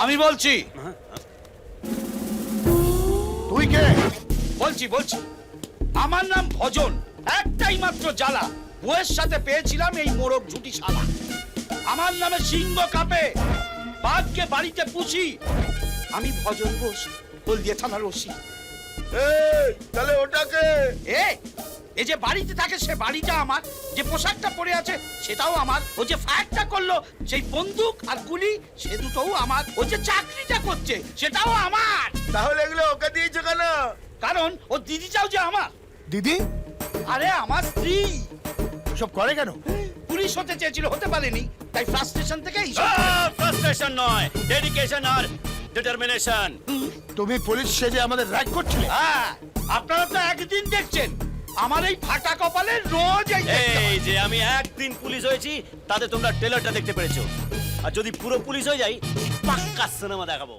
আমি বলছি। তুই কে? বলছি আমার নাম ভজন। একটাই মাত্র জ্বালা, বউয়ের সাথে পেয়েছিলাম এই মোরগ ঝুটি শালা। আমার নামে সিংহ কাঁপে, বাঘকে বাড়িতে পুষি। আমি ভজন বোস, হলদিয়া থানার ওসি। তাহলে ওটাকে? এই যে বাড়িতে থাকে সে বাড়িটা আমার, যে পোশাকটা পরে আছে সেটাও আমার, ও যে ফায়ারটা করলো সেই বন্দুক আর গুলি সে দুটোও আমার, ও যে চাকরিটা করছে সেটাও আমার। তাহলে এগুলো ওকে দিয়েছো কেন? কারণ ও দিদিটাও যে আমার। দিদি? আরে আমার স্ত্রী। সব করে কেন? পুলিশ হতে চেয়েছিল, হতে পারেনি, তাই ফ্রাস্ট্রেশন থেকে ফ্রাস্ট্রেশন নয়, ডেডিকেশন আর ডিটারমিনেশন। তুমি পুলিশ সেজে আমাদের র‍্যাগ করছিলে? হ্যাঁ, আপনারা তো একদিন দেখছেন, আমার এই ফাটা কপালে রোজ এই যে আমি একদিন পুলিশ হয়েছি তাতে তোমরা ট্রেলারটা দেখতে পেরেছো, আর যদি পুরো পুলিশ হয়ে যাই পাক্কা সিনেমা দেখাবো।